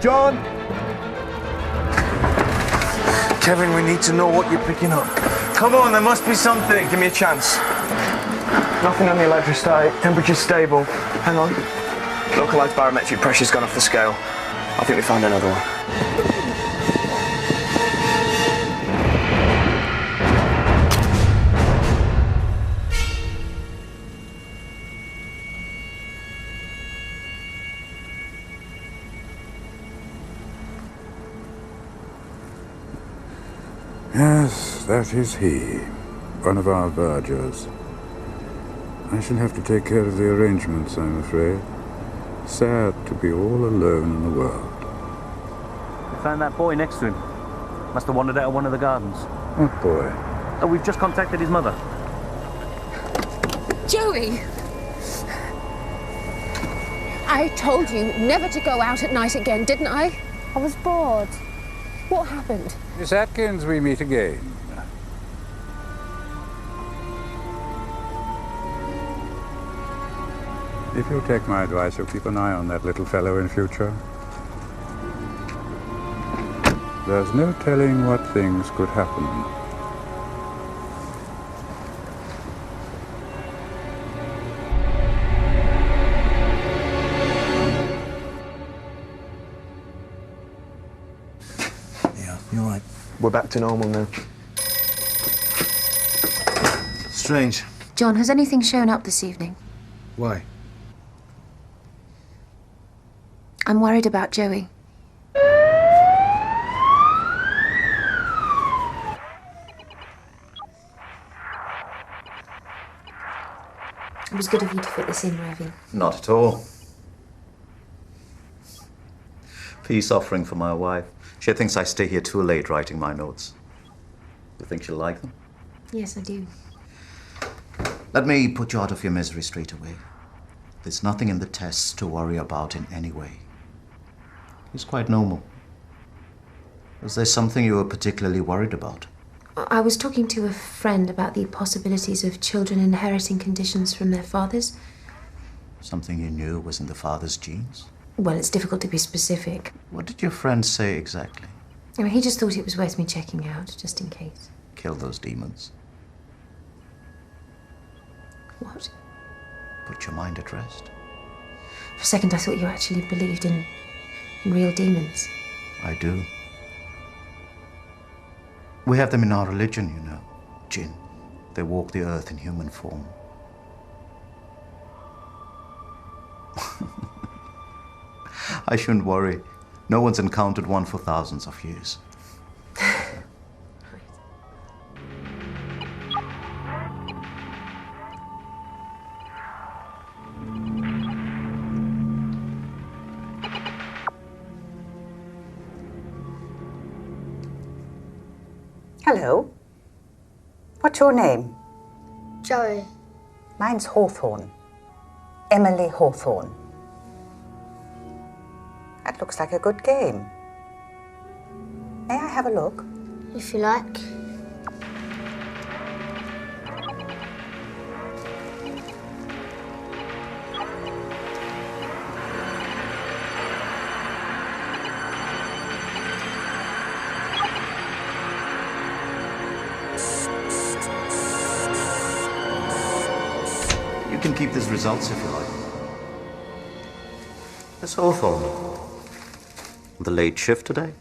John! Kevin, we need to know what you're picking up. Come on, there must be something. Give me a chance. Nothing on the electrostatic. Temperature's stable. Hang on. Localized barometric pressure's gone off the scale. I think we found another one. Yes, that is he. One of our vergers. I shall have to take care of the arrangements, I'm afraid. Sad to be all alone in the world. We found that boy next to him. Must have wandered out of one of the gardens. What boy? Oh, we've just contacted his mother. Joey! I told you never to go out at night again, didn't I? I was bored. What happened? Miss Atkins, we meet again. If you'll take my advice, you'll keep an eye on that little fellow in future. There's no telling what things could happen. Yeah, you're right. We're back to normal now. Strange. John, has anything shown up this evening? Why? I'm worried about Joey. It was good of you to fit this in, Ravi. Not at all. Peace offering for my wife. She thinks I stay here too late writing my notes. You think she'll like them? Yes, I do. Let me put you out of your misery straight away. There's nothing in the tests to worry about in any way. It's quite normal. Was there something you were particularly worried about? I was talking to a friend about the possibilities of children inheriting conditions from their fathers. Something you knew was in the father's genes? Well, it's difficult to be specific. What did your friend say exactly? I mean, he just thought it was worth me checking out, just in case. Kill those demons. What? Put your mind at rest. For a second, I thought you actually believed in real demons. I do. We have them in our religion, you know. Jinn. They walk the earth in human form. I shouldn't worry. No one's encountered one for thousands of years. Hello. What's your name? Joey. Mine's Hawthorne. Emily Hawthorne. That looks like a good game. May I have a look? If you like. You can keep these results if you like. Miss Hawthorne. The late shift today?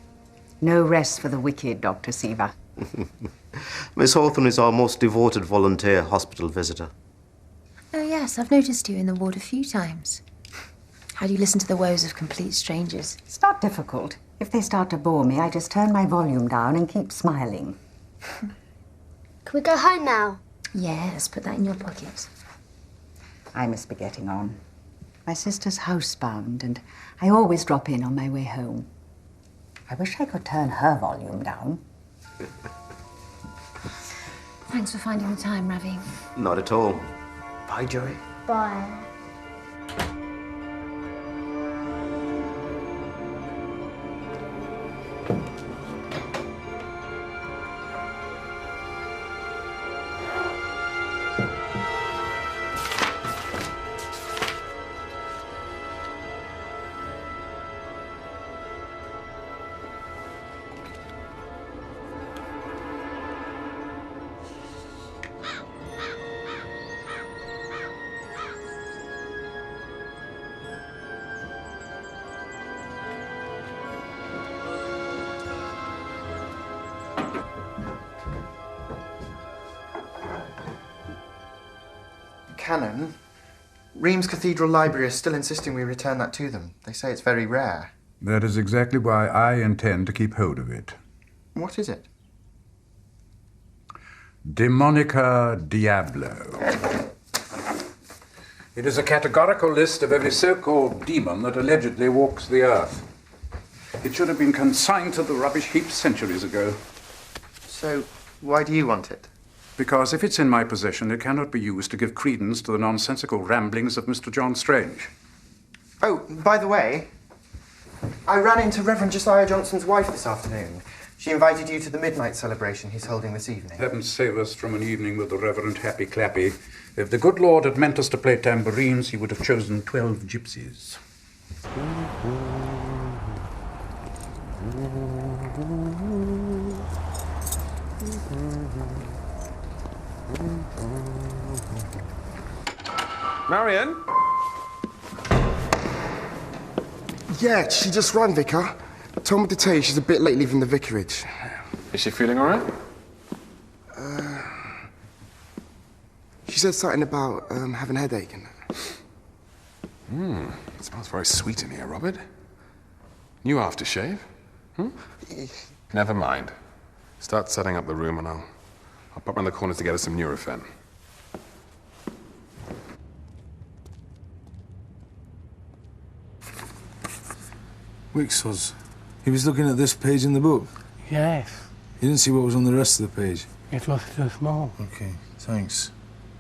No rest for the wicked, Dr. Seaver. Miss Hawthorne is our most devoted volunteer hospital visitor. Oh, yes, I've noticed you in the ward a few times. How do you listen to the woes of complete strangers? It's not difficult. If they start to bore me, I just turn my volume down and keep smiling. Can we go home now? Yes, put that in your pocket. I must be getting on. My sister's housebound, and I always drop in on my way home. I wish I could turn her volume down. Thanks for finding the time, Ravi. Not at all. Bye, Joey. Bye. Canon, Reims Cathedral Library is still insisting we return that to them. They say it's very rare. That is exactly why I intend to keep hold of it. What is it? Demonica Diablo. It is a categorical list of every so-called demon that allegedly walks the earth. It should have been consigned to the rubbish heap centuries ago. So, why do you want it? Because if it's in my possession, it cannot be used to give credence to the nonsensical ramblings of Mr. John Strange. Oh, by the way, I ran into Reverend Josiah Johnson's wife this afternoon. She invited you to the midnight celebration he's holding this evening. Heaven save us from an evening with the Reverend Happy Clappy. If the good Lord had meant us to play tambourines, he would have chosen 12 gypsies. Marion? Yeah, she just ran, Vicar. Told me to tell you she's a bit late leaving the vicarage. Is she feeling all right? She said something about having a headache and that. It smells very sweet in here, Robert. New aftershave? Never mind. Start setting up the room and I'll pop around the corner to get us some Nurofen. Wixos. He was looking at this page in the book. Yes. He didn't see what was on the rest of the page. It was too small. Okay, thanks.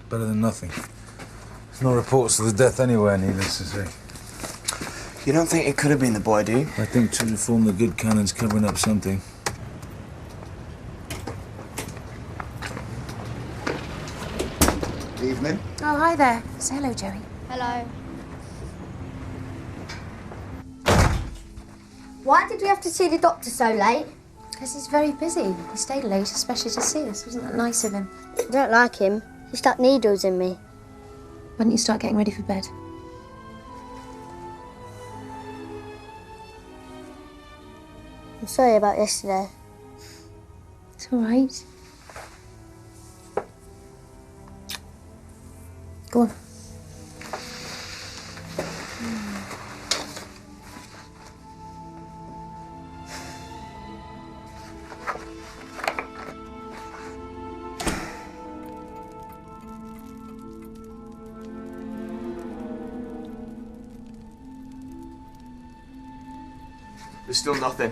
Better than nothing. There's no reports of the death anywhere, needless to say. You don't think it could have been the boy, do you? I think to reform the good canon's covering up something. Evening. Oh, hi there. Say hello, Joey. Hello. Why did we have to see the doctor so late? Because he's very busy. He stayed late, especially to see us. Wasn't that nice of him? I don't like him. He stuck needles in me. Why don't you start getting ready for bed? I'm sorry about yesterday. It's all right. Go on. There's still nothing.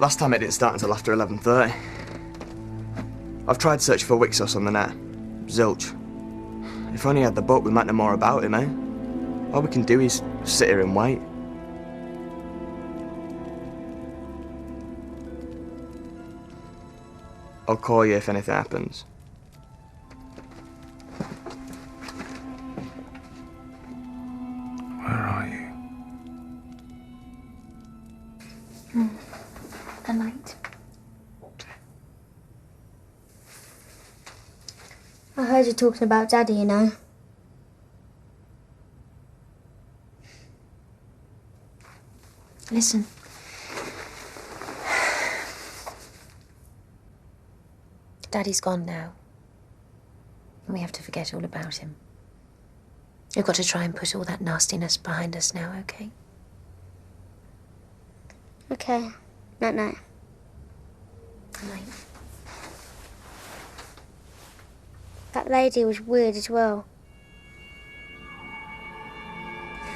Last time it didn't start until after 11:30. I've tried searching for Wixos on the net. Zilch. If only I had the book, we might know more about him, eh? All we can do is sit here and wait. I'll call you if anything happens. Where are you? The light. I heard you talking about Daddy, you know. Listen. Daddy's gone now. And we have to forget all about him. We've got to try and put all that nastiness behind us now, okay? Okay. Night-night. Good night. That lady was weird as well.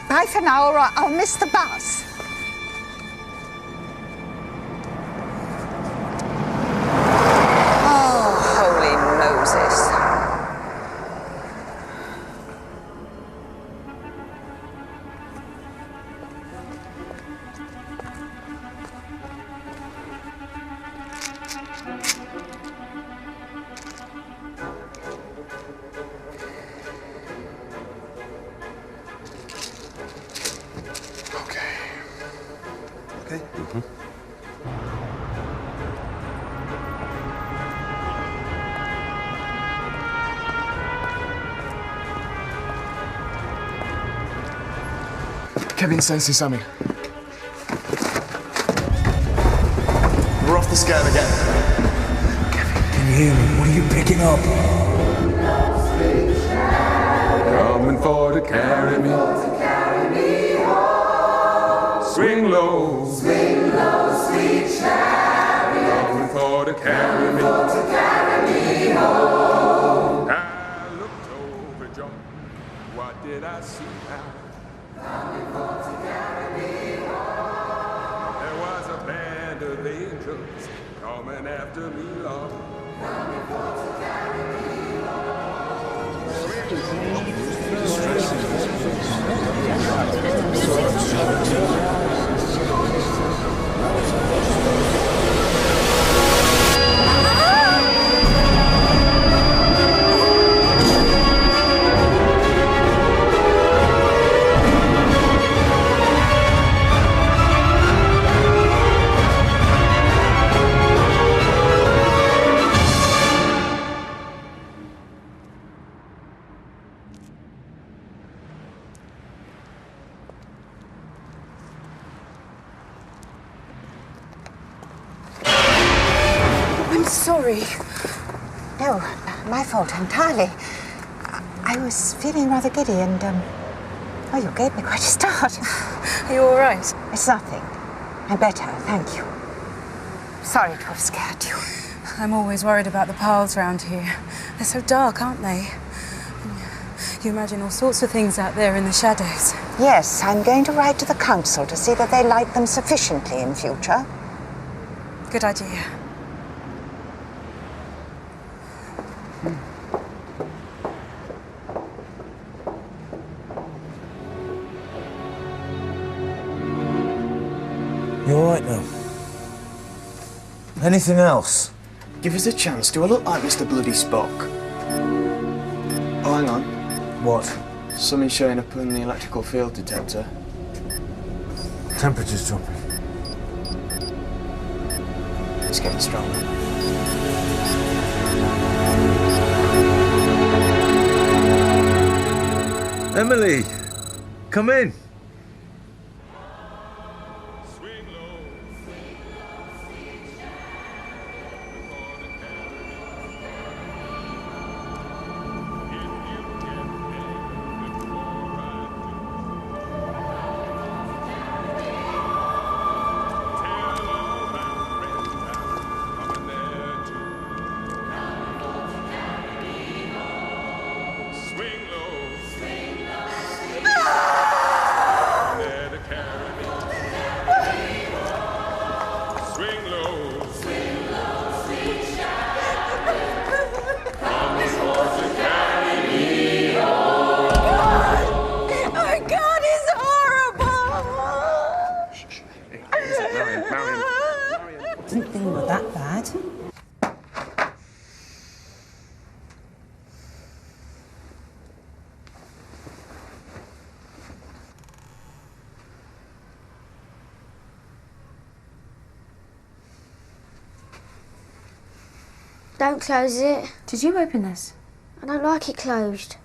Bye for now, all right? I'll miss the bus. Oh, holy Moses. Okay. Kevin senses something. We're off the scale again. Can you hear me? What are you picking up? jump. What did I see now? There was a band of angels coming after me, Lord. I'm sorry. No, my fault entirely. I was feeling rather giddy and, oh, you gave me quite a start. Are you all right? It's nothing. I'm better, thank you. Sorry to have scared you. I'm always worried about the paths around here. They're so dark, aren't they? You imagine all sorts of things out there in the shadows. Yes, I'm going to write to the council to see that they light them sufficiently in future. Good idea. You all right now? Anything else? Give us a chance. Do I look like Mr. Bloody Spock? Oh, hang on. What? Something showing up in the electrical field detector. Temperature's dropping. It's getting stronger. Emily, come in. Didn't think they were that bad. Don't close it. Did you open this? I don't like it closed.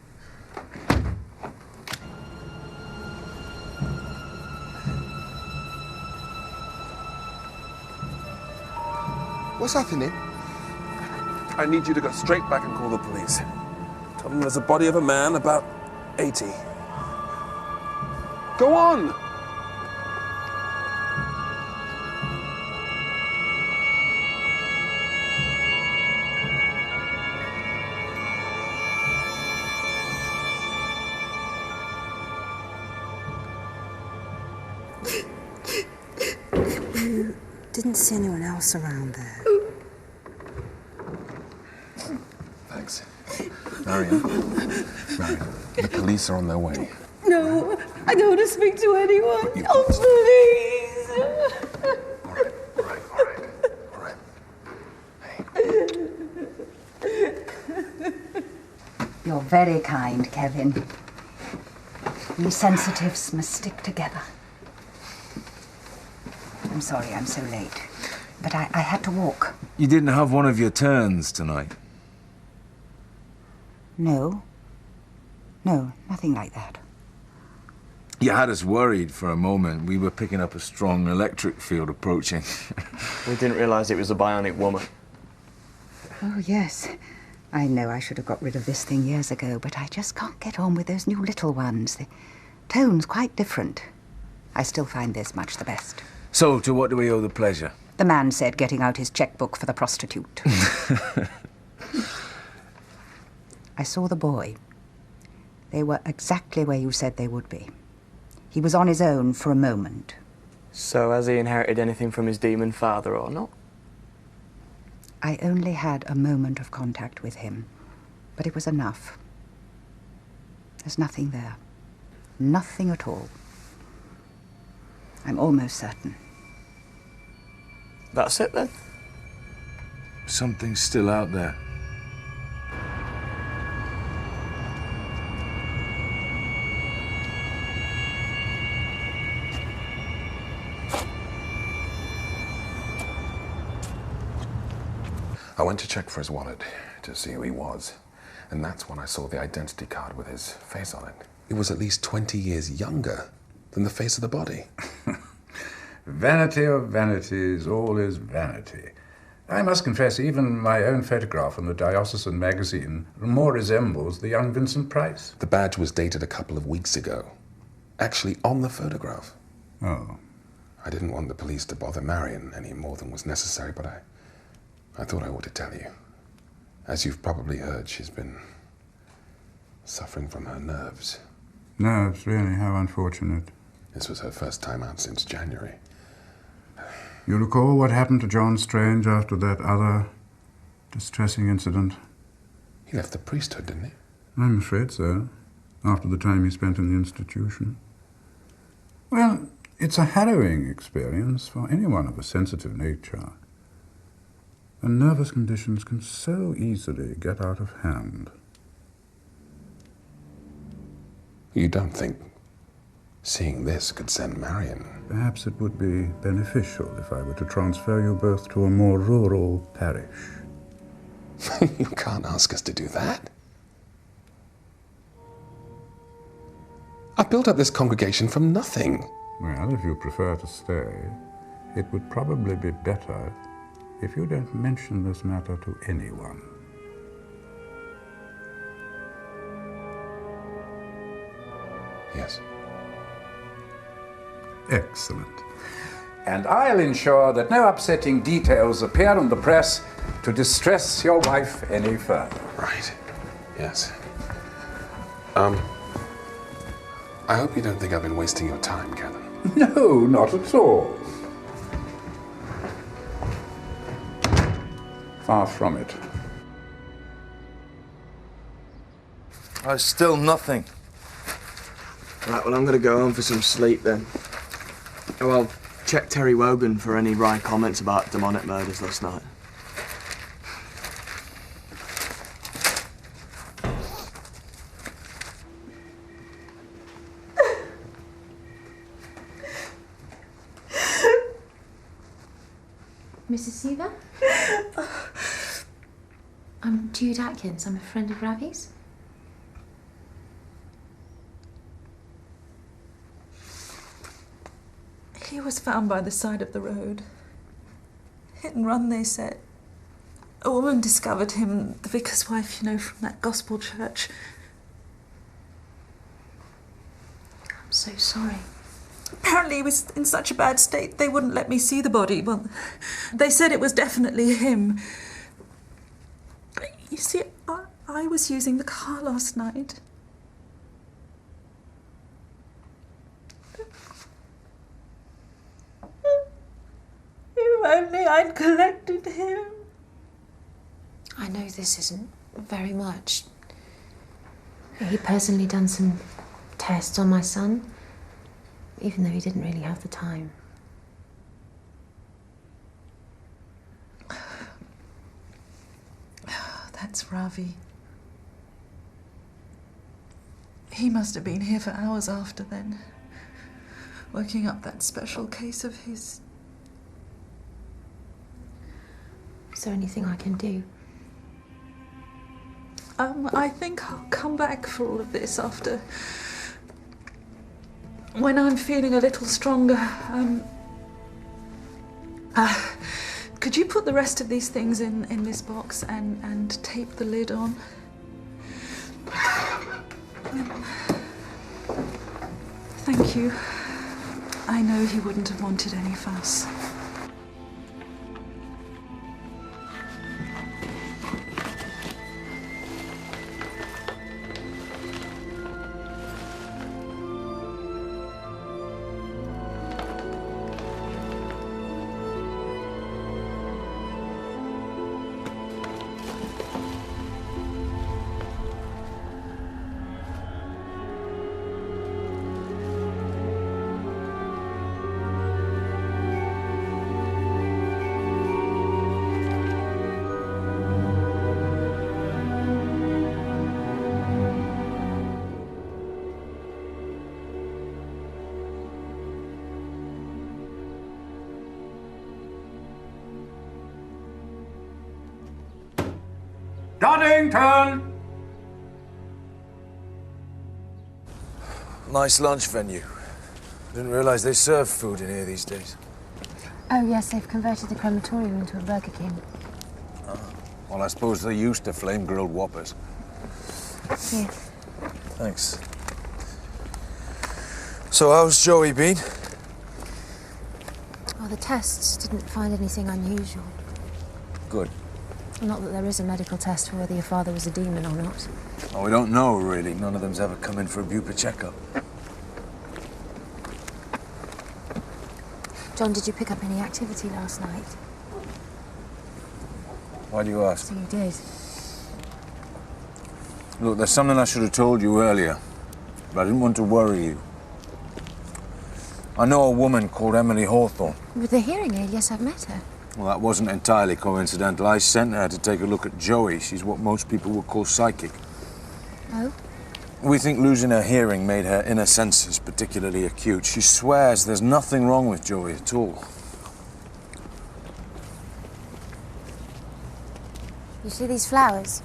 What's happening? I need you to go straight back and call the police. Tell them there's a body of a man about 80. Go on! You didn't see anyone else around there? Thanks. Marion. Marion, the police are on their way. No, I don't want to speak to anyone. Oh, please. All right. You're very kind, Kevin. We sensitives must stick together. I'm sorry I'm so late, but I had to walk. You didn't have one of your turns tonight? No. No, nothing like that. You had us worried for a moment. We were picking up a strong electric field approaching. We didn't realise it was a bionic woman. Oh, yes. I know I should have got rid of this thing years ago, but I just can't get on with those new little ones. The tone's quite different. I still find this much the best. So, to what do we owe the pleasure? The man said getting out his checkbook for the prostitute. I saw the boy. They were exactly where you said they would be. He was on his own for a moment. So has he inherited anything from his demon father or not? I only had a moment of contact with him, but it was enough. There's nothing there. Nothing at all. I'm almost certain. That's it then? Something's still out there. I went to check for his wallet to see who he was, and that's when I saw the identity card with his face on it. It was at least 20 years younger than the face of the body. Vanity of vanities, all is vanity. I must confess, even my own photograph in the diocesan magazine more resembles the young Vincent Price. The badge was dated a couple of weeks ago, actually on the photograph. Oh. I didn't want the police to bother Marion any more than was necessary, but I thought I ought to tell you. As you've probably heard, she's been suffering from her nerves. Nerves, really? How unfortunate. This was her first time out since January. You recall what happened to John Strange after that other distressing incident? He left the priesthood, didn't he? I'm afraid so, after the time he spent in the institution. Well, it's a harrowing experience for anyone of a sensitive nature. And nervous conditions can so easily get out of hand. You don't think seeing this could send Marion? Perhaps it would be beneficial if I were to transfer you both to a more rural parish. You can't ask us to do that. I built up this congregation from nothing. Well, if you prefer to stay, it would probably be better if you don't mention this matter to anyone. Yes. Excellent. And I'll ensure that no upsetting details appear in the press to distress your wife any further. Right. Yes. I hope you don't think I've been wasting your time, Kevin. No, not at all. Far from it. Still nothing. Right, well, I'm going to go home for some sleep then. Oh, I'll check Terry Wogan for any wry comments about demonic murders last night. Mrs. Seaver? I'm Jude Atkins. I'm a friend of Ravi's. He was found by the side of the road. Hit and run, they said. A woman discovered him, the vicar's wife, you know, from that gospel church. I'm so sorry. Apparently he was in such a bad state they wouldn't let me see the body. Well, they said it was definitely him. You see, I was using the car last night. If only I'd collected him. I know this isn't very much. He personally done some tests on my son, even though he didn't really have the time. That's Ravi. He must have been here for hours after then, working up that special case of his. Is there anything I can do? I think I'll come back for all of this after. When I'm feeling a little stronger. Could you put the rest of these things in this box and tape the lid on? Thank you. I know he wouldn't have wanted any fuss. Doddington! Nice lunch venue. Didn't realise they serve food in here these days. Oh, yes, they've converted the crematorium into a Burger King. Well, I suppose they're used to flame-grilled Whoppers. Here. Thanks. So how's Joey been? Well, the tests didn't find anything unusual. Good. Not that there is a medical test for whether your father was a demon or not. Well, we don't know, really. None of them's ever come in for a bupa checkup. John, did you pick up any activity last night? Why do you ask? So you did. Look, there's something I should have told you earlier, but I didn't want to worry you. I know a woman called Emily Hawthorne. With the hearing aid, yes, I've met her. Well, that wasn't entirely coincidental. I sent her to take a look at Joey. She's what most people would call psychic. Oh? We think losing her hearing made her inner senses particularly acute. She swears there's nothing wrong with Joey at all. You see these flowers?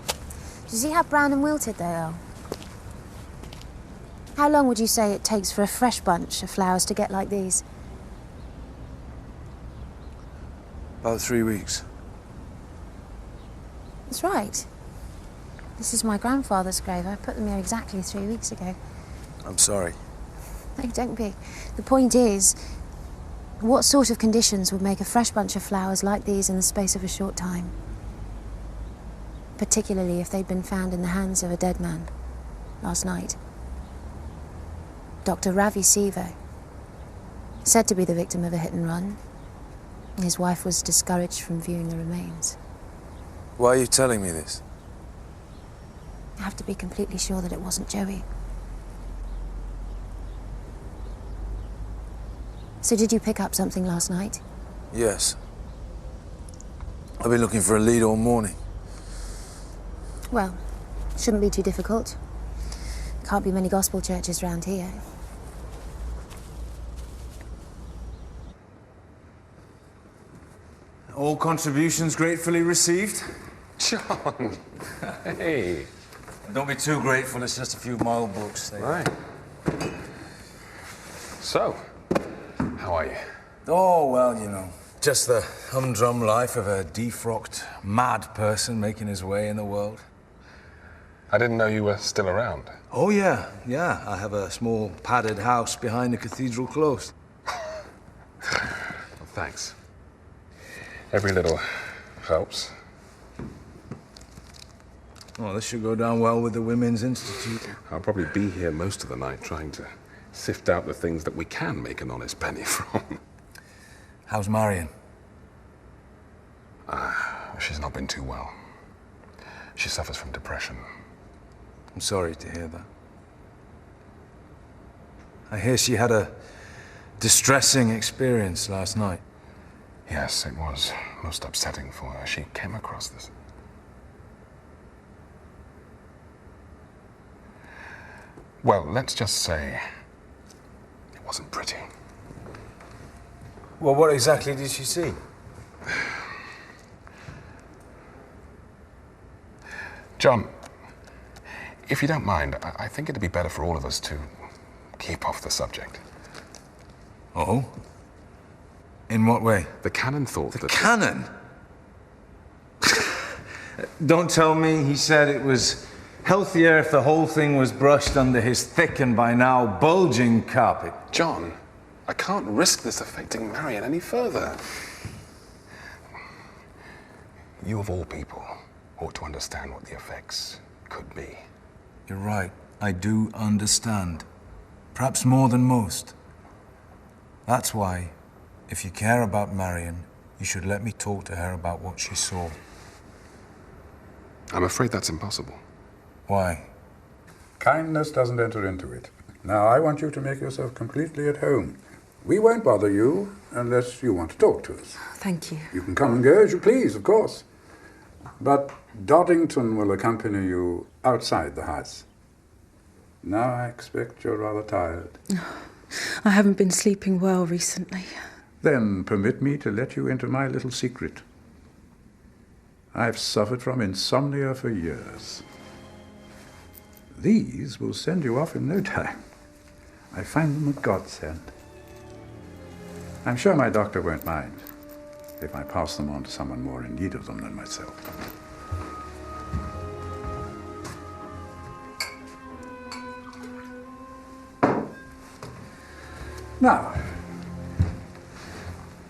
Do you see how brown and wilted they are? How long would you say it takes for a fresh bunch of flowers to get like these? About 3 weeks. That's right. This is my grandfather's grave. I put them here exactly 3 weeks ago. I'm sorry. No, don't be. The point is, what sort of conditions would make a fresh bunch of flowers like these in the space of a short time? Particularly if they'd been found in the hands of a dead man last night. Dr. Ravi Siva, said to be the victim of a hit and run. His wife was discouraged from viewing the remains. Why are you telling me this? I have to be completely sure that it wasn't Joey. So did you pick up something last night? Yes. I've been looking for a lead all morning. Well, shouldn't be too difficult. Can't be many gospel churches round here. All contributions gratefully received. John! Hey! Don't be too grateful, it's just a few mild books. Right. So, how are you? Oh, well, you know, just the humdrum life of a defrocked, mad person making his way in the world. I didn't know you were still around. Oh, yeah. I have a small padded house behind the cathedral close. Well, thanks. Every little helps. Oh, this should go down well with the Women's Institute. I'll probably be here most of the night trying to sift out the things that we can make an honest penny from. How's Marion? She's not been too well. She suffers from depression. I'm sorry to hear that. I hear she had a distressing experience last night. Yes, it was most upsetting for her. She came across this. Well, let's just say it wasn't pretty. Well, what exactly did she see? John, if you don't mind, I think it'd be better for all of us to keep off the subject. Oh? In what way? The canon thought that... The canon? Don't tell me he said it was healthier if the whole thing was brushed under his thick and by now bulging carpet. John, I can't risk this affecting Marion any further. You of all people ought to understand what the effects could be. You're right. I do understand. Perhaps more than most. That's why, if you care about Marion, you should let me talk to her about what she saw. I'm afraid that's impossible. Why? Kindness doesn't enter into it. Now, I want you to make yourself completely at home. We won't bother you unless you want to talk to us. Thank you. You can come and go as you please, of course. But Doddington will accompany you outside the house. Now I expect you're rather tired. I haven't been sleeping well recently. Then permit me to let you into my little secret. I've suffered from insomnia for years. These will send you off in no time. I find them a godsend. I'm sure my doctor won't mind if I pass them on to someone more in need of them than myself. Now,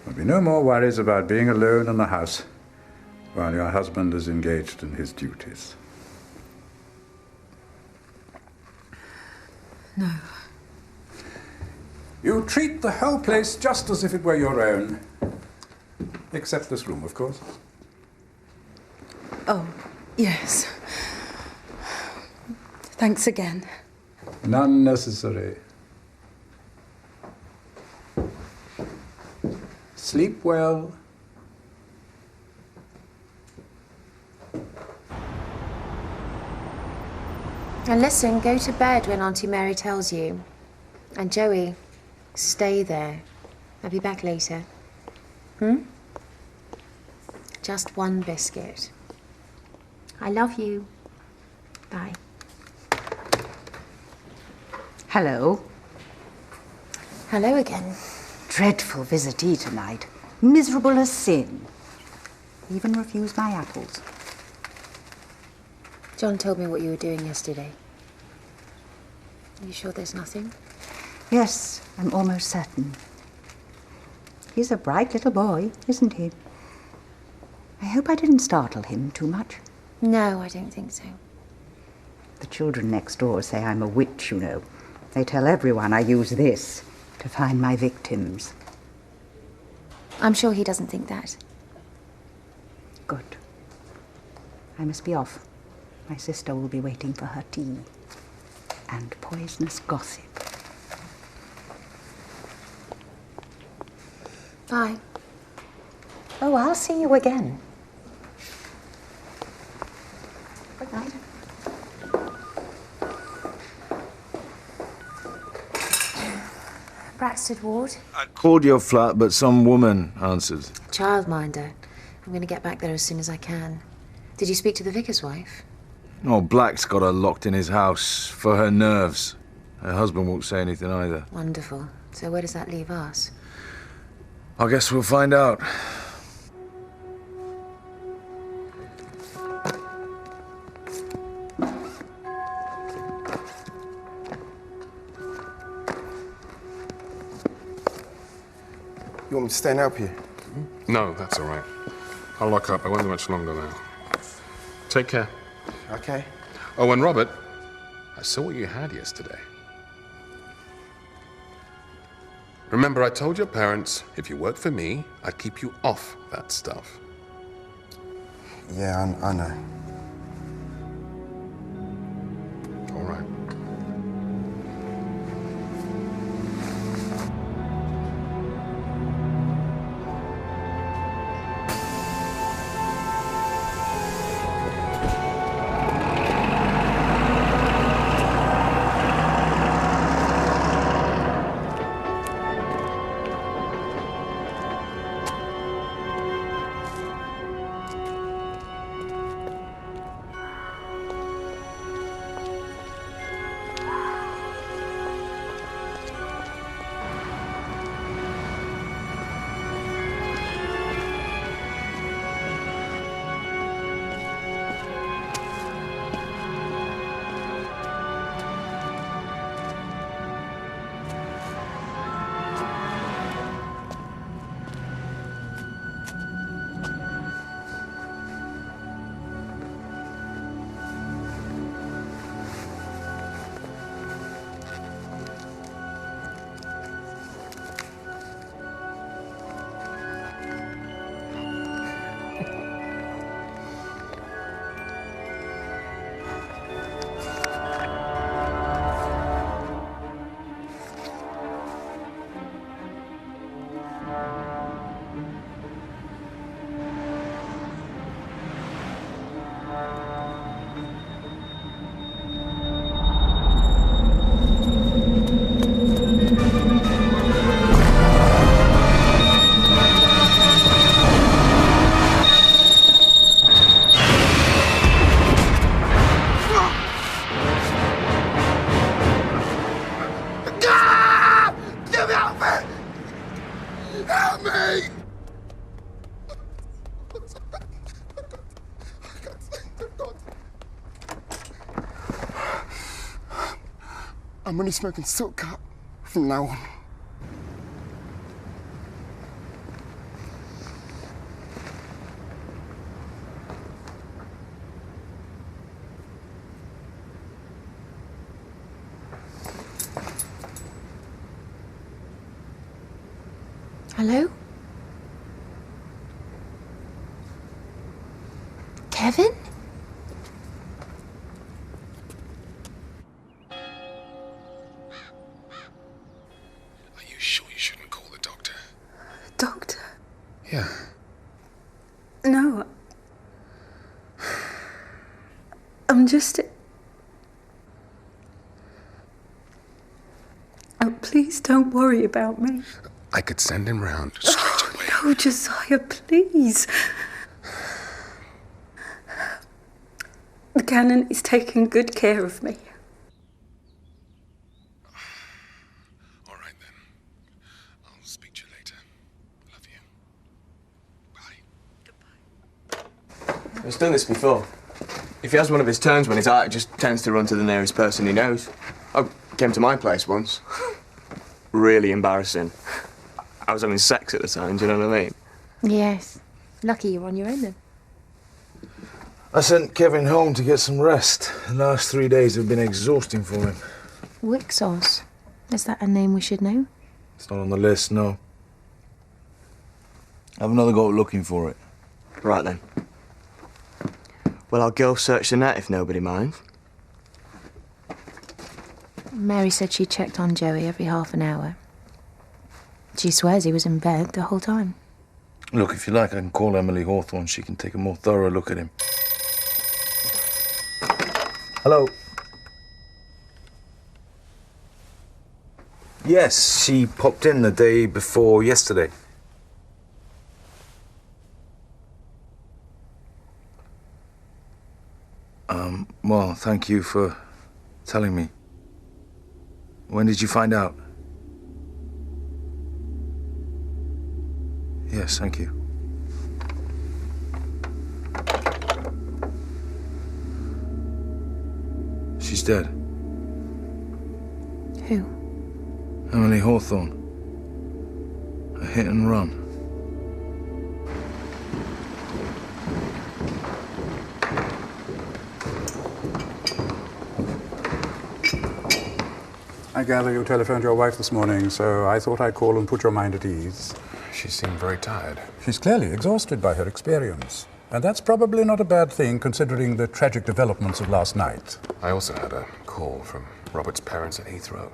there'll be no more worries about being alone in the house while your husband is engaged in his duties. No. You treat the whole place just as if it were your own. Except this room, of course. Oh, yes. Thanks again. None necessary. Sleep well. And listen, go to bed when Auntie Mary tells you. And Joey, stay there. I'll be back later. Just one biscuit. I love you. Bye. Hello. Hello again. Dreadful visitee tonight. Miserable as sin. Even refused my apples. John told me what you were doing yesterday. Are you sure there's nothing? Yes, I'm almost certain. He's a bright little boy, isn't he? I hope I didn't startle him too much. No, I don't think so. The children next door say I'm a witch, you know. They tell everyone I use this to find my victims. I'm sure he doesn't think that. Good. I must be off. My sister will be waiting for her tea. And poisonous gossip. Bye. Oh, I'll see you again. Good night. Braxted Ward. I called your flat, but some woman answered. Childminder. I'm going to get back there as soon as I can. Did you speak to the vicar's wife? Oh, Black's got her locked in his house for her nerves. Her husband won't say anything either. Wonderful. So where does that leave us? I guess we'll find out. You want me to stay and help you? No, that's all right. I'll lock up. I won't be much longer now. Take care. Okay. Oh, and Robert, I saw what you had yesterday. Remember, I told your parents, if you worked for me, I'd keep you off that stuff. Yeah, I know. All right. I'm only smoking silk cut from now on. Hello? Kevin? Are you sure you shouldn't call the doctor? Doctor? Yeah. No. I'm just... Oh, please don't worry about me. I could send him round straight away. No, Josiah, please. The Canon is taking good care of me. All right, then. I'll speak to you later. Love you. He's done this before. If he has one of his turns when he's out, he just tends to run to the nearest person he knows. I came to my place once. Really embarrassing. I was having sex at the time, do you know what I mean? Yes. Lucky you're on your own then. I sent Kevin home to get some rest. The last 3 days have been exhausting for him. Wixos. Is that a name we should know? It's not on the list, no. Have another go at looking for it. Right then. Well, I'll go search the net if nobody minds. Mary said she checked on Joey every half an hour. She swears he was in bed the whole time. Look, if you like, I can call Emily Hawthorne. She can take a more thorough look at him. Hello. Yes, she popped in the day before yesterday. Well, thank you for telling me. When did you find out? Yes, thank you. She's dead. Who? Emily Hawthorne. A hit and run. I gather you telephoned your wife this morning, so I thought I'd call and put your mind at ease. She seemed very tired. She's clearly exhausted by her experience. And that's probably not a bad thing, considering the tragic developments of last night. I also had a call from Robert's parents at Heathrow.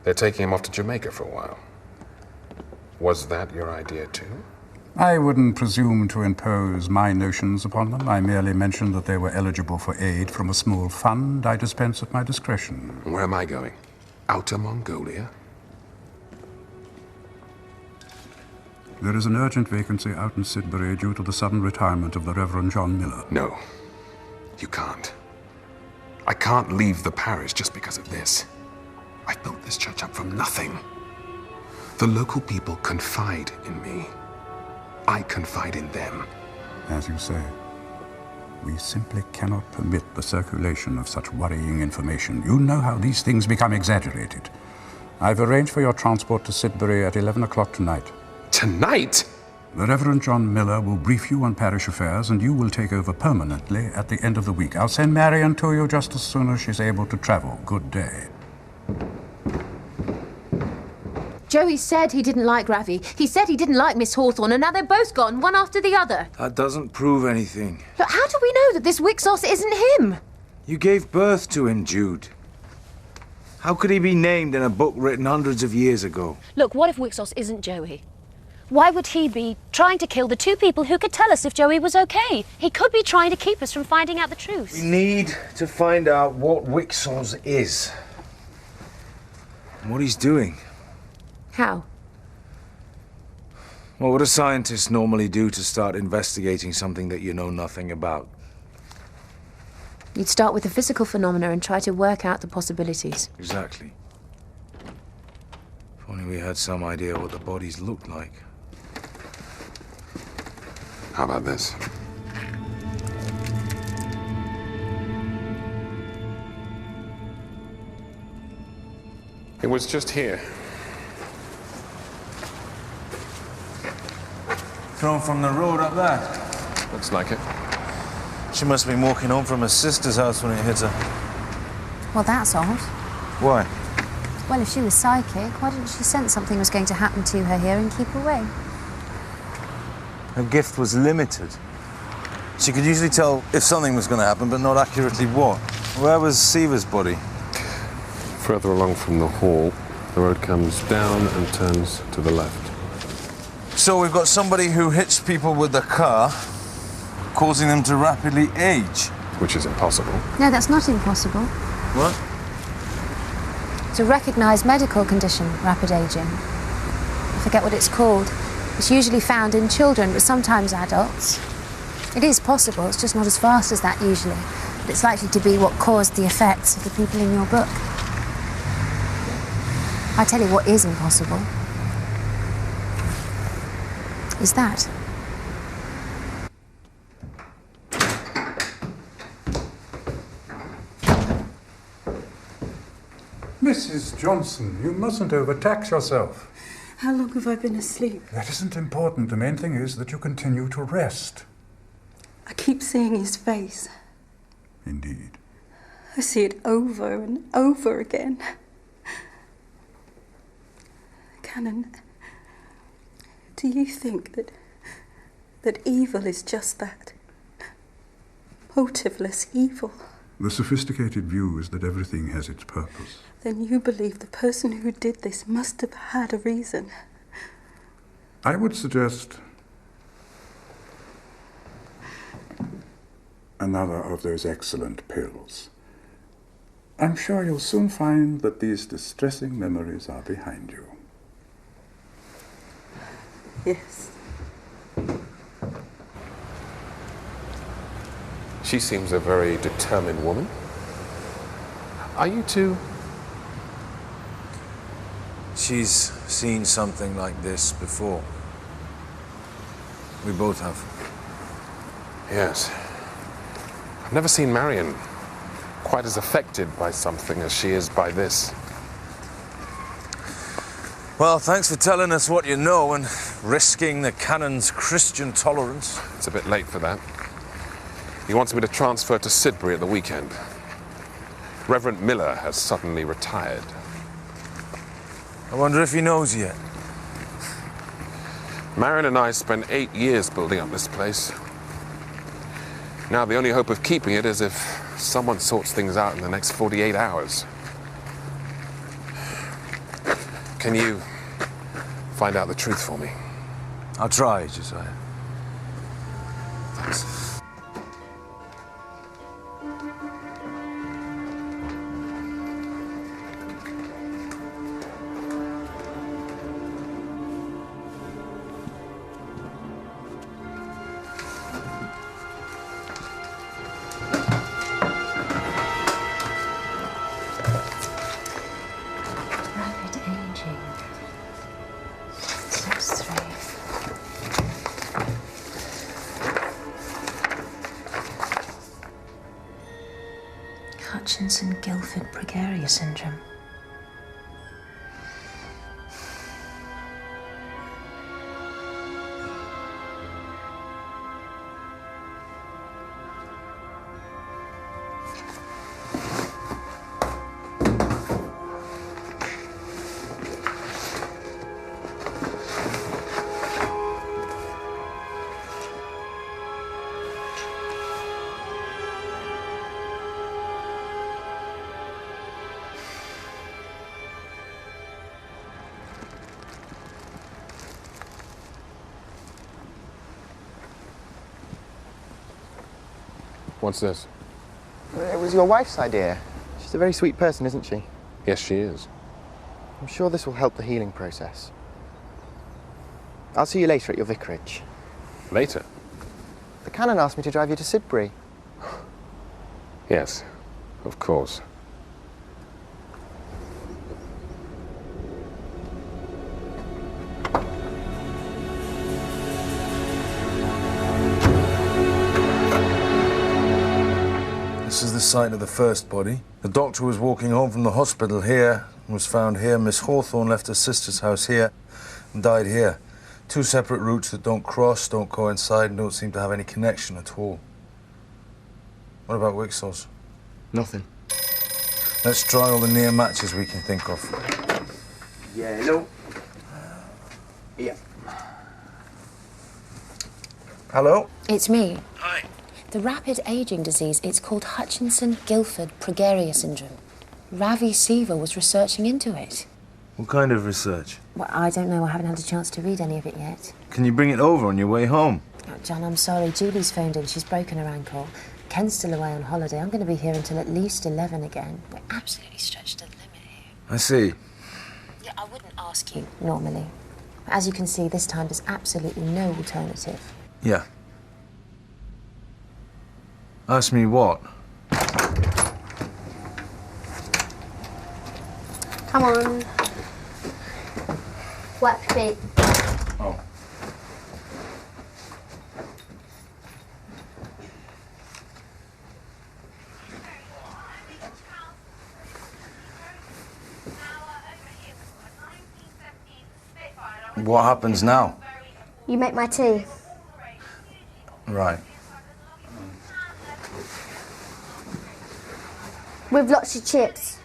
They're taking him off to Jamaica for a while. Was that your idea, too? I wouldn't presume to impose my notions upon them. I merely mentioned that they were eligible for aid from a small fund I dispense at my discretion. Where am I going? Outer Mongolia? There is an urgent vacancy out in Sidbury due to the sudden retirement of the Reverend John Miller. No, you can't. I can't leave the parish just because of this. I built this church up from nothing. The local people confide in me. I confide in them. As you say, we simply cannot permit the circulation of such worrying information. You know how these things become exaggerated. I've arranged for your transport to Sidbury at 11 o'clock tonight. Tonight? The Reverend John Miller will brief you on parish affairs, and you will take over permanently at the end of the week. I'll send Marion to you just as soon as she's able to travel. Good day. Joey said he didn't like Ravi. He said he didn't like Miss Hawthorne, and now they're both gone, one after the other. That doesn't prove anything. Look, how do we know that this Wixos isn't him? You gave birth to him, Jude. How could he be named in a book written hundreds of years ago? Look, what if Wixos isn't Joey? Why would he be trying to kill the two people who could tell us if Joey was okay? He could be trying to keep us from finding out the truth. We need to find out what Wixos is. And what he's doing. How? What would a scientist normally do to start investigating something that you know nothing about? You'd start with the physical phenomena and try to work out the possibilities. Exactly. If only we had some idea what the bodies looked like. How about this? It was just here. Thrown from the road up there. Looks like it. She must have been walking home from her sister's house when it hit her. Well, that's odd. Why? Well, if she was psychic, why didn't she sense something was going to happen to her here and keep away? Her gift was limited. She could usually tell if something was going to happen, but not accurately what. Where was Seaver's body? Further along from the hall, the road comes down and turns to the left. So we've got somebody who hits people with a car, causing them to rapidly age. Which is impossible. No, that's not impossible. What? It's a recognised medical condition, rapid ageing. I forget what it's called. It's usually found in children, but sometimes adults. It is possible, it's just not as fast as that usually. But it's likely to be what caused the effects of the people in your book. I tell you what is impossible. Is that. Mrs. Johnson, you mustn't overtax yourself. How long have I been asleep? That isn't important. The main thing is that you continue to rest. I keep seeing his face. Indeed. I see it over and over again. Canon, do you think that evil is just that? Motiveless evil? The sophisticated view is that everything has its purpose. Then you believe the person who did this must have had a reason. I would suggest another of those excellent pills. I'm sure you'll soon find that these distressing memories are behind you. Yes. She seems a very determined woman. Are you two? She's seen something like this before. We both have. Yes. I've never seen Marion quite as affected by something as she is by this. Well, thanks for telling us what you know and risking the Canon's Christian tolerance. It's a bit late for that. He wants me to transfer to Sidbury at the weekend. Reverend Miller has suddenly retired. I wonder if he knows yet. Marion and I spent 8 years building up this place. Now the only hope of keeping it is if someone sorts things out in the next 48 hours. Can you find out the truth for me? I'll try, Josiah. Thanks. Rapid aging. 6-3. Hutchinson-Gilford progeria syndrome. What's this? It was your wife's idea. She's a very sweet person, isn't she? Yes, she is. I'm sure this will help the healing process. I'll see you later at your vicarage. Later? The canon asked me to drive you to Sidbury. Yes, of course. This is the site of the first body. The doctor was walking home from the hospital here was found here. Miss Hawthorne left her sister's house here and died here. Two separate routes that don't cross, don't coincide, and don't seem to have any connection at all. What about Wicksaw's? Nothing. Let's try all the near matches we can think of. Yellow. Yeah. Hello? It's me. Hi. The rapid aging disease, it's called Hutchinson-Gilford progeria syndrome. Ravi Siva was researching into it. What kind of research? Well, I don't know. I haven't had a chance to read any of it yet. Can you bring it over on your way home? Oh, John, I'm sorry. Julie's phoned in. She's broken her ankle. Ken's still away on holiday. I'm going to be here until at least 11 again. We're absolutely stretched to the limit here. I see. Yeah, I wouldn't ask you normally. But as you can see, this time there's absolutely no alternative. Yeah. Ask me what? Come on. Wipe me. Oh. What happens now? You make my tea. Right. With lots of chips.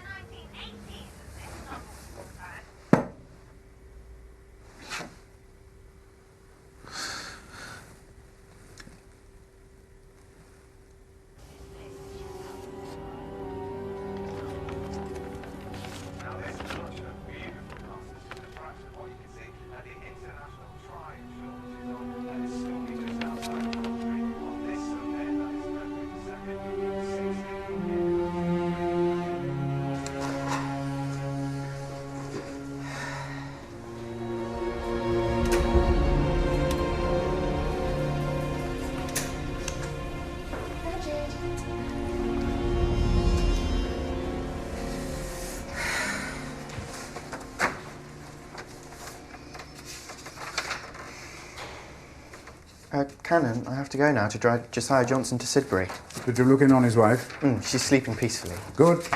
Canon, I have to go now to drive Josiah Johnson to Sidbury. Did you look in on his wife? She's sleeping peacefully. Good.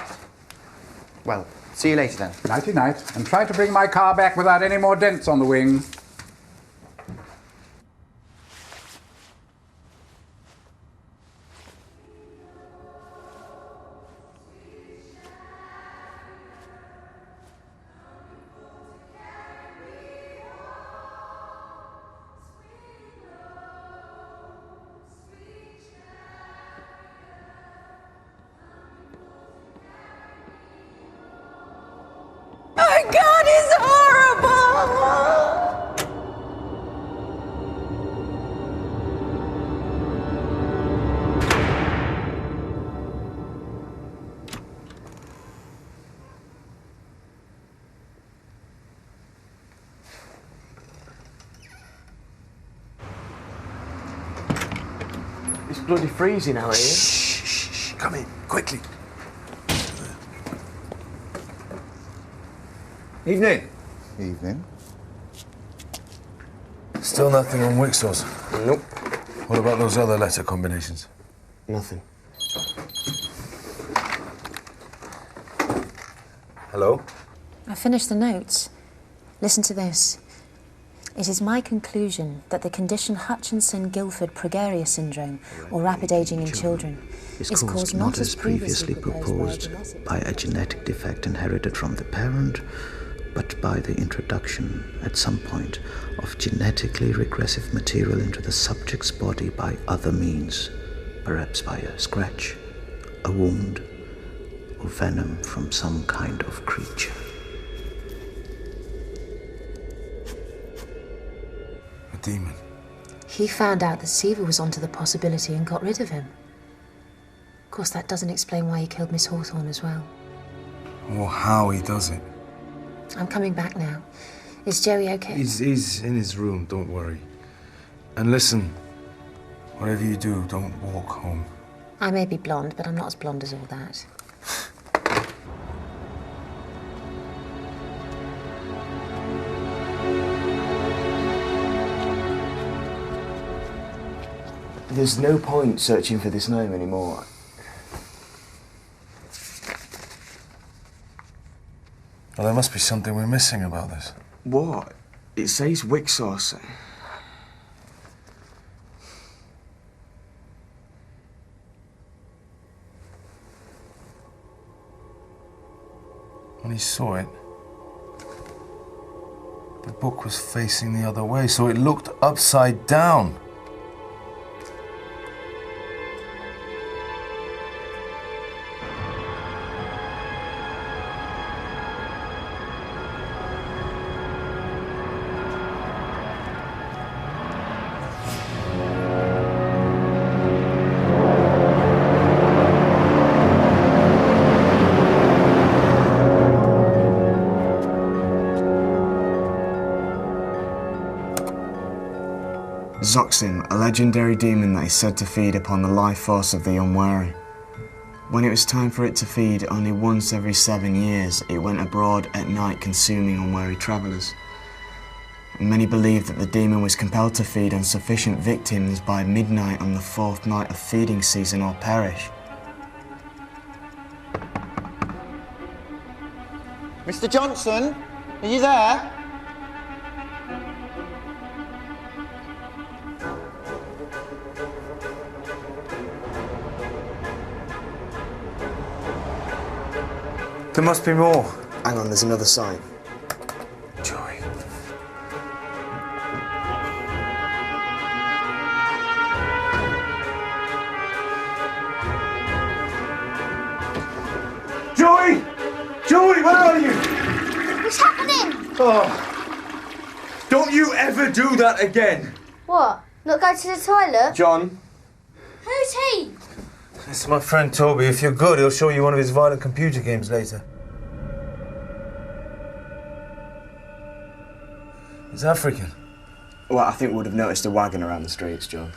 Well, see you later then. Nighty-night. And try to bring my car back without any more dents on the wing. My God, it's horrible! It's bloody freezing out here. Shh. Come in, quickly. Evening. Evening. Still nothing on Wicksaw's? Nope. What about those other letter combinations? Nothing. Hello? I finished the notes. Listen to this. It is my conclusion that the condition Hutchinson-Gilford progeria syndrome, or rapid aging in children, is caused not as previously proposed by a genetic defect inherited from the parent, but by the introduction at some point of genetically regressive material into the subject's body by other means, perhaps by a scratch, a wound, or venom from some kind of creature. A demon. He found out that Siva was onto the possibility and got rid of him. Of course, that doesn't explain why he killed Miss Hawthorne as well. Or how he does it. I'm coming back now. Is Joey okay? He's in his room, don't worry. And listen, whatever you do, don't walk home. I may be blonde, but I'm not as blonde as all that. There's no point searching for this name anymore. Well, there must be something we're missing about this. What? It says wick sauce. When he saw it, the book was facing the other way, so it looked upside down. Zoxim, a legendary demon that is said to feed upon the life force of the unwary. When it was time for it to feed only once every 7 years, it went abroad at night consuming unwary travellers. Many believe that the demon was compelled to feed on sufficient victims by midnight on the 4th night of feeding season or perish. Mr. Johnson, are you there? There must be more. Hang on, there's another sign. Joey. Joey! Joey, where are you? What's happening? Oh. Don't you ever do that again. What? Not go to the toilet? John. Who's he? This is my friend Toby. If you're good, he'll show you one of his violent computer games later. He's African. Well, I think we would have noticed a wagon around the streets, John.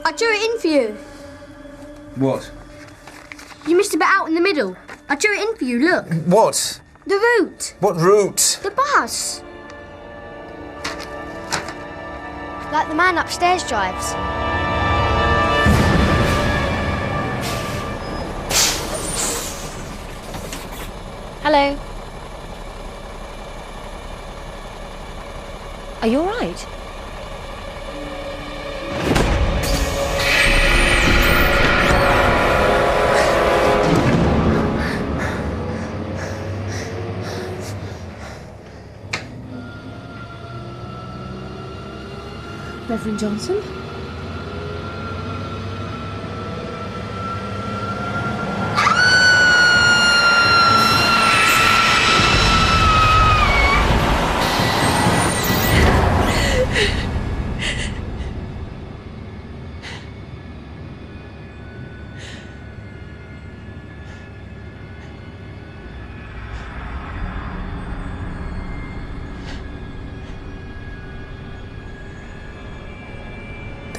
I drew it in for you. What? You missed a bit out in the middle. I drew it in for you, look. What? The route. What route? The bus. Like the man upstairs drives. Hello. Are you all right? Reverend Johnson?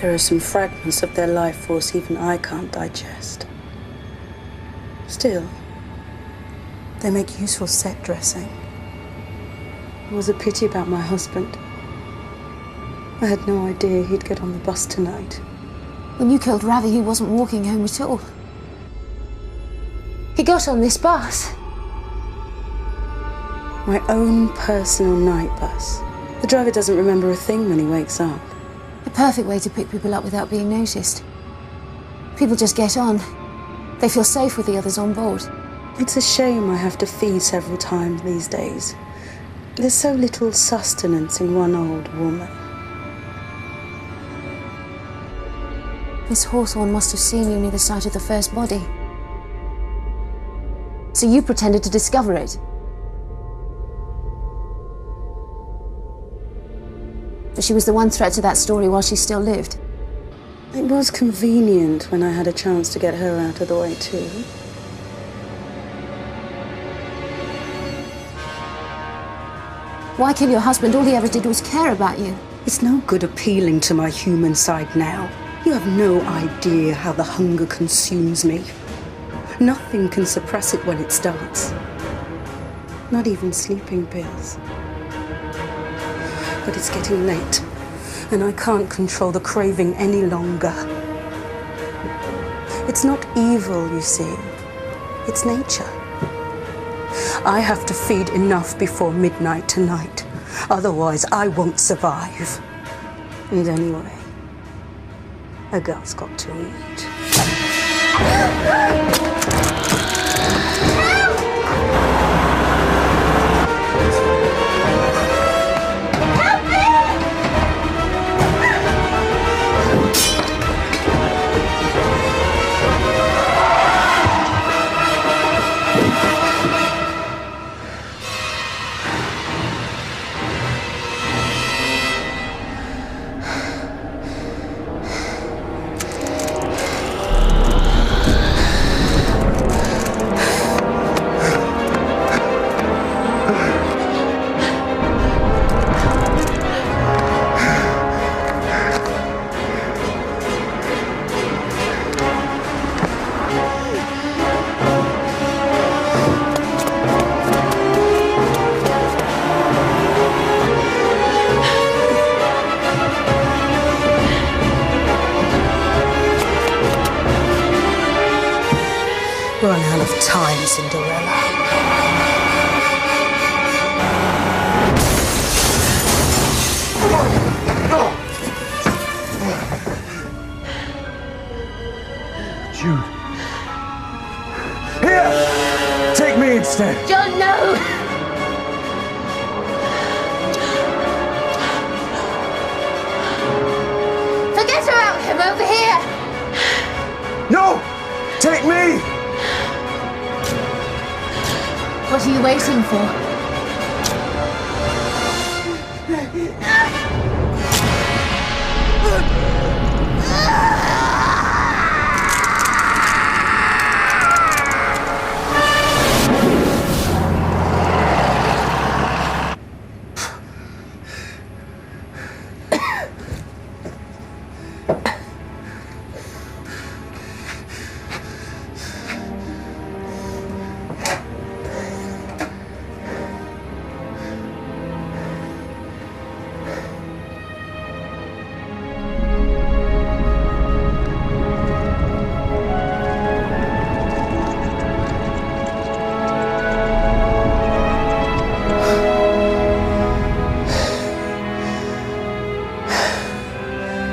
There are some fragments of their life force even I can't digest. Still, they make useful set dressing. It was a pity about my husband. I had no idea he'd get on the bus tonight. When you killed Ravi, he wasn't walking home at all. He got on this bus. My own personal night bus. The driver doesn't remember a thing when he wakes up. The perfect way to pick people up without being noticed. People just get on. They feel safe with the others on board. It's a shame I have to feed several times these days. There's so little sustenance in one old woman. Miss Hawthorne must have seen you near the site of the first body. So you pretended to discover it. But she was the one threat to that story while she still lived. It was convenient when I had a chance to get her out of the way too. Why kill your husband? All he ever did was care about you. It's no good appealing to my human side now. You have no idea how the hunger consumes me. Nothing can suppress it when it starts. Not even sleeping pills. But it's getting late, and I can't control the craving any longer. It's not evil, you see. It's nature. I have to feed enough before midnight tonight. Otherwise, I won't survive. And anyway, a girl's got to eat. Run out of time, Cinderella. Jude. Here! Take me instead. John, no! Forget about him over here! No! Take me! What are you waiting for?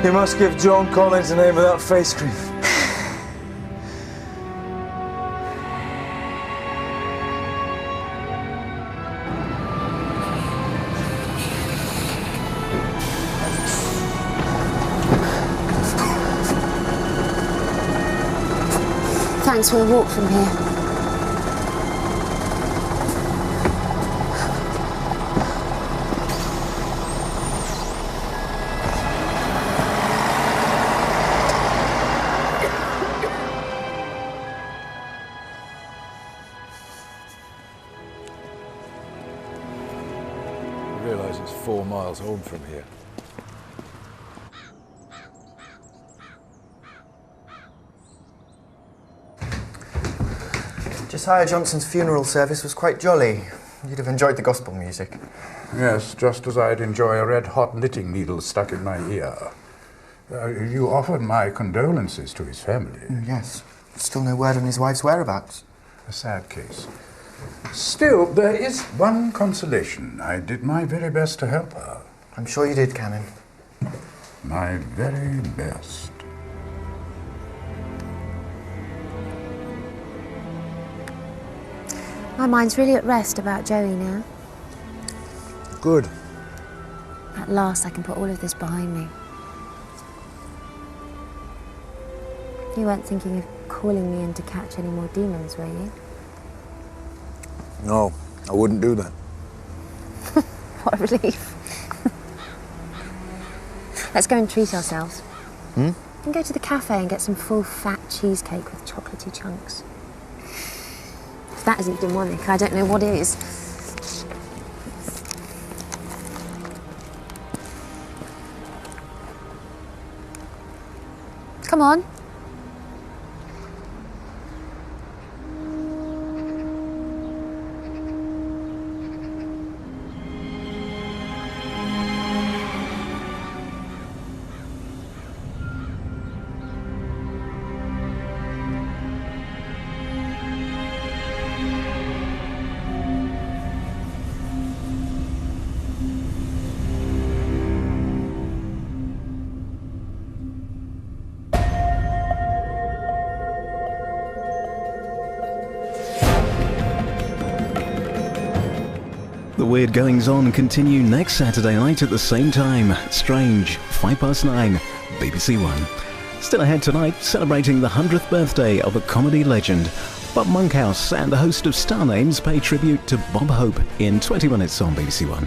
You must give Joan Collins the name of that face cream. Thanks for the walk from here. I realise it's 4 miles home from here. Josiah Johnson's funeral service was quite jolly. You'd have enjoyed the gospel music. Yes, just as I'd enjoy a red-hot knitting needle stuck in my ear. You offered my condolences to his family. Yes. Still no word on his wife's whereabouts. A sad case. Still, there is one consolation. I did my very best to help her. I'm sure you did, Canon. My very best. My mind's really at rest about Joey now. Good. At last I can put all of this behind me. You weren't thinking of calling me in to catch any more demons, were you? No, I wouldn't do that. What a relief. Let's go and treat ourselves. Hmm? And go to the cafe and get some full fat cheesecake with chocolatey chunks. If that isn't demonic, I don't know what is. Come on. The weird goings-on continue next Saturday night at the same time. Strange, 9:05, BBC One. Still ahead tonight, celebrating the 100th birthday of a comedy legend. Bob Monkhouse and the host of Star Names pay tribute to Bob Hope in 20 minutes on BBC One.